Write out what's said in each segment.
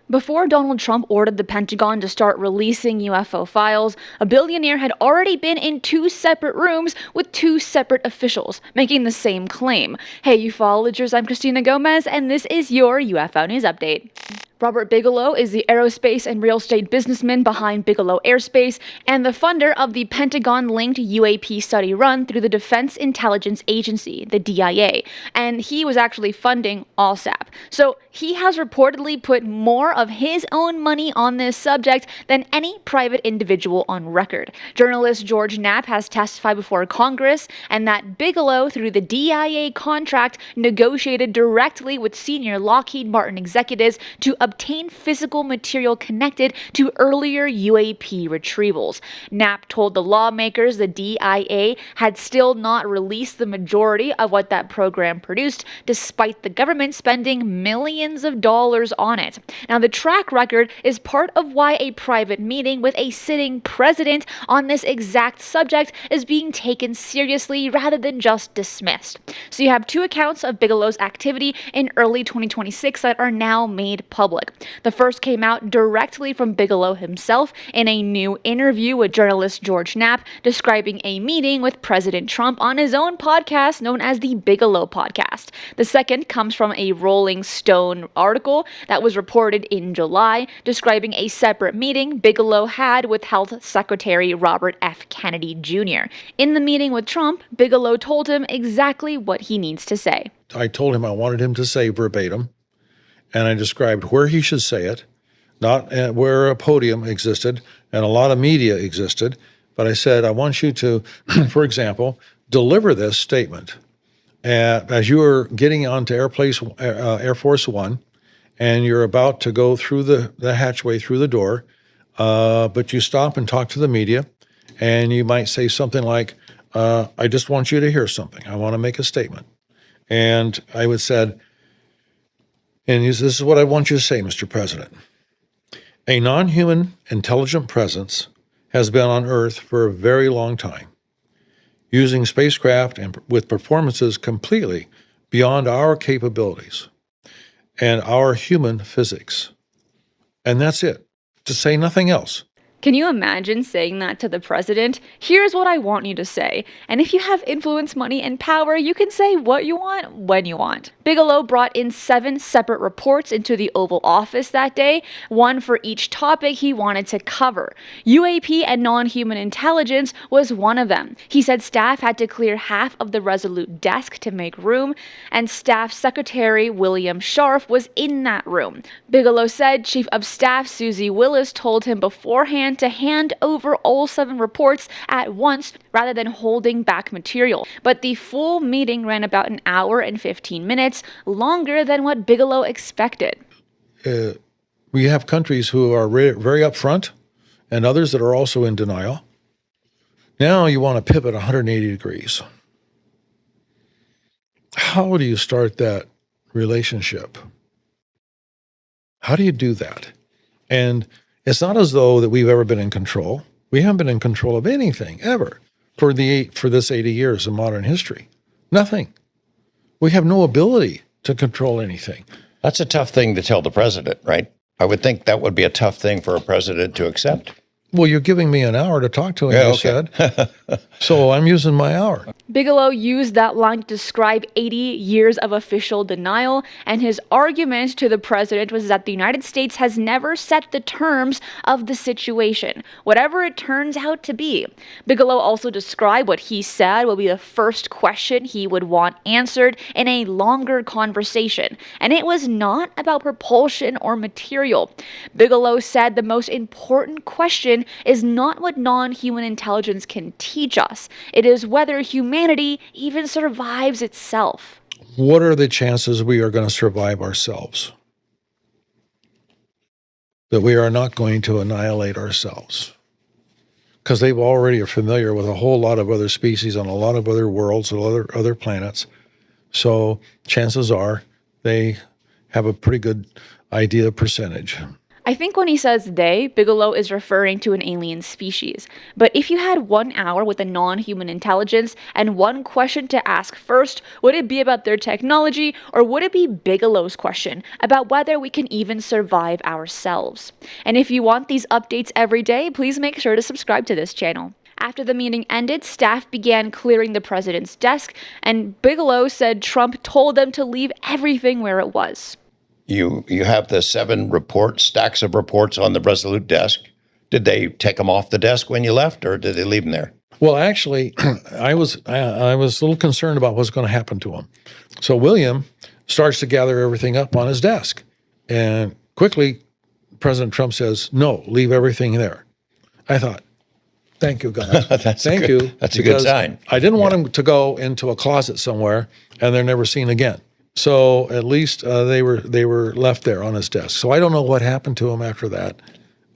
Before Donald Trump ordered the Pentagon to start releasing UFO files, a billionaire had already been in two separate rooms with two separate officials, making the same claim. Hey ufologers, I'm Cristina Gomez, and this is your UFO News Update. Robert Bigelow is the aerospace and real estate businessman behind Bigelow Aerospace and the funder of the Pentagon-linked UAP study run through the Defense Intelligence Agency, the DIA, and he was actually funding ALSAP. So he has reportedly put more of his own money on this subject than any private individual on record. Journalist George Knapp has testified before Congress, and that Bigelow, through the DIA contract, negotiated directly with senior Lockheed Martin executives to obtain physical material connected to earlier UAP retrievals. Knapp told the lawmakers the DIA had still not released the majority of what that program produced, despite the government spending millions of dollars on it. Now, the track record is part of why a private meeting with a sitting president on this exact subject is being taken seriously rather than just dismissed. So you have two accounts of Bigelow's activity in early 2026 that are now made public. The first came out directly from Bigelow himself in a new interview with journalist George Knapp, describing a meeting with President Trump on his own podcast known as the Bigelow Podcast. The second comes from a Rolling Stone article that was reported in July, describing a separate meeting Bigelow had with Health Secretary Robert F. Kennedy Jr. In the meeting with Trump, Bigelow told him exactly what he needs to say. I told him I wanted him to say verbatim, and I described where he should say it, not where a podium existed and a lot of media existed, but I said, I want you to, for example, deliver this statement as you are getting onto Air Force One, and you're about to go through the hatchway through the door, but you stop and talk to the media, and you might say something like, I just want you to hear something. I want to make a statement. And I would said, and this is what I want you to say, Mr. President. A non-human intelligent presence has been on Earth for a very long time, using spacecraft and with performances completely beyond our capabilities and our human physics. And that's it. To say nothing else. Can you imagine saying that to the president? Here's what I want you to say. And if you have influence, money, and power, you can say what you want, when you want. Bigelow brought in 7 separate reports into the Oval Office that day, one for each topic he wanted to cover. UAP and non-human intelligence was one of them. He said staff had to clear half of the Resolute desk to make room, and Staff Secretary William Scharf was in that room. Bigelow said Chief of Staff Susie Willis told him beforehand to hand over all 7 reports at once rather than holding back material. But the full meeting ran about an hour and 15 minutes, longer than what Bigelow expected. We have countries who are very upfront and others that are also in denial. Now you want to pivot 180 degrees. How do you start that relationship? How do you do that? And it's not as though that we've ever been in control. We haven't been in control of anything ever for this 80 years of modern history. Nothing. We have no ability to control anything. That's a tough thing to tell the president, right? I would think that would be a tough thing for a president to accept. Well, you're giving me an hour to talk to him, Yeah, you okay. said. So I'm using my hour. Bigelow used that line to describe 80 years of official denial, and his argument to the president was that the United States has never set the terms of the situation, whatever it turns out to be. Bigelow also described what he said will be the first question he would want answered in a longer conversation, and it was not about propulsion or material. Bigelow said the most important question is not what non-human intelligence can teach us. It is whether humanity even survives itself. What are the chances we are going to survive ourselves? That we are not going to annihilate ourselves? Because they already are familiar with a whole lot of other species on a lot of other worlds and other planets. So chances are they have a pretty good idea percentage. I think when he says they, Bigelow is referring to an alien species. But if you had 1 hour with a non-human intelligence and one question to ask first, would it be about their technology, or would it be Bigelow's question about whether we can even survive ourselves? And if you want these updates every day, please make sure to subscribe to this channel. After the meeting ended, staff began clearing the president's desk, and Bigelow said Trump told them to leave everything where it was. You have the 7 stacks of reports on the Resolute desk. Did they take them off the desk when you left, or did they leave them there? Well, actually, I was a little concerned about what's going to happen to him. So William starts to gather everything up on his desk, and quickly, President Trump says, "No, leave everything there." I thought, thank you, God. Thank you. That's a good sign. I didn't want him to go into a closet somewhere and they're never seen again. So at least they were left there on his desk. So I don't know what happened to him after that.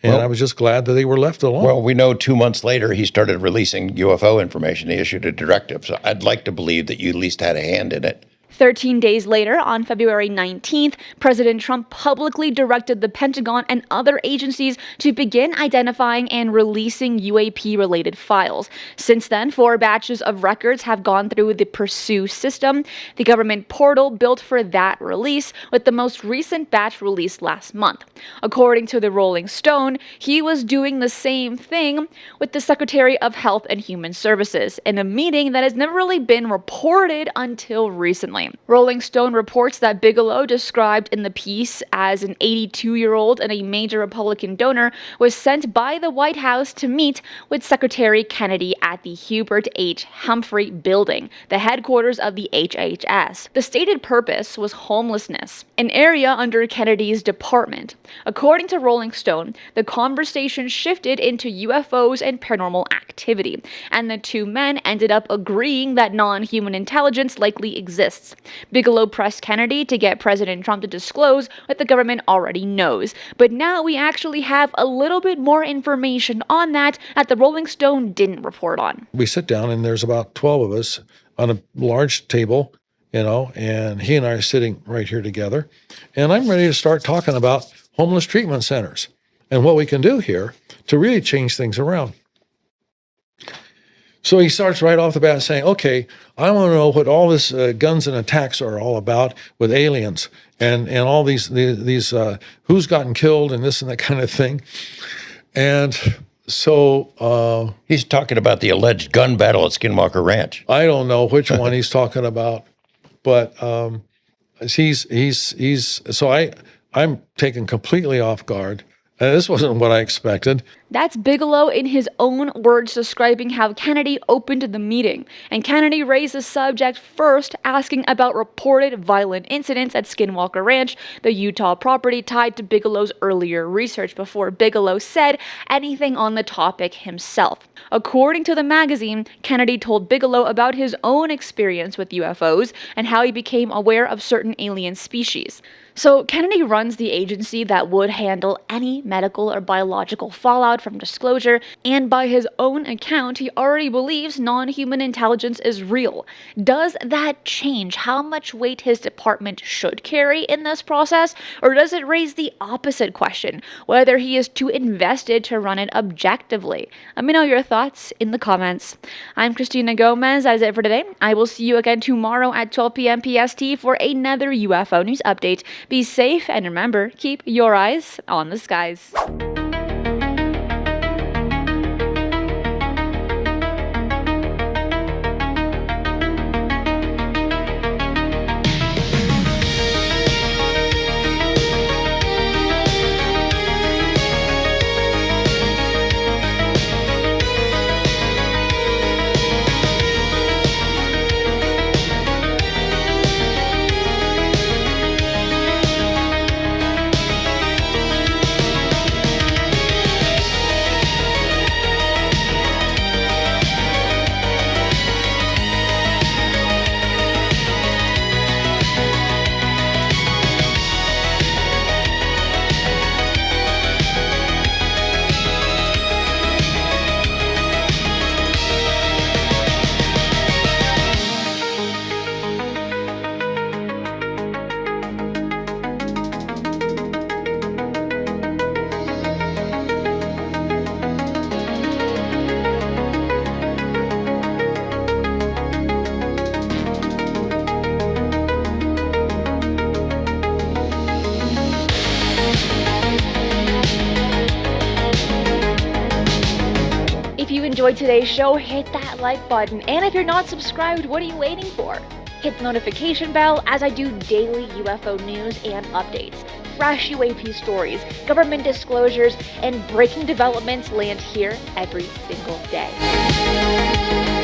And I was just glad that they were left alone. Well, we know 2 months later he started releasing UFO information. He issued a directive. So I'd like to believe that you at least had a hand in it. 13 days later, on February 19th, President Trump publicly directed the Pentagon and other agencies to begin identifying and releasing UAP-related files. Since then, 4 batches of records have gone through the Pursue system, the government portal built for that release, with the most recent batch released last month. According to the Rolling Stone, he was doing the same thing with the Secretary of Health and Human Services in a meeting that has never really been reported until recently. Rolling Stone reports that Bigelow, described in the piece as an 82-year-old and a major Republican donor, was sent by the White House to meet with Secretary Kennedy at the Hubert H. Humphrey building, the headquarters of the HHS. The stated purpose was homelessness, an area under Kennedy's department. According to Rolling Stone, the conversation shifted into UFOs and paranormal activity, and the 2 men ended up agreeing that non-human intelligence likely exists. Bigelow pressed Kennedy to get President Trump to disclose what the government already knows. But now we actually have a little bit more information on that the Rolling Stone didn't report on. We sit down and there's about 12 of us on a large table, and he and I are sitting right here together. And I'm ready to start talking about homeless treatment centers and what we can do here to really change things around. So he starts right off the bat saying, okay, I want to know what all this guns and attacks are all about with aliens and all these who's gotten killed and this and that kind of thing. And so he's talking about the alleged gun battle at Skinwalker Ranch. I don't know which one he's talking about, but I'm taken completely off guard. And this wasn't what I expected. That's Bigelow in his own words describing how Kennedy opened the meeting. And Kennedy raised the subject first, asking about reported violent incidents at Skinwalker Ranch, the Utah property tied to Bigelow's earlier research, before Bigelow said anything on the topic himself. According to the magazine, Kennedy told Bigelow about his own experience with UFOs and how he became aware of certain alien species. So Kennedy runs the agency that would handle any medical or biological fallout from disclosure, and by his own account, he already believes non-human intelligence is real. Does that change how much weight his department should carry in this process, or does it raise the opposite question, whether he is too invested to run it objectively? Let me know your thoughts in the comments. I'm Cristina Gomez. That is it for today. I will see you again tomorrow at 12 p.m. PST for another UFO news update. Be safe, and remember, keep your eyes on the skies. enjoyed today's show, hit that like button. And if you're not subscribed, what are you waiting for? Hit the notification bell as I do daily UFO news and updates. Fresh UAP stories, government disclosures, and breaking developments land here every single day.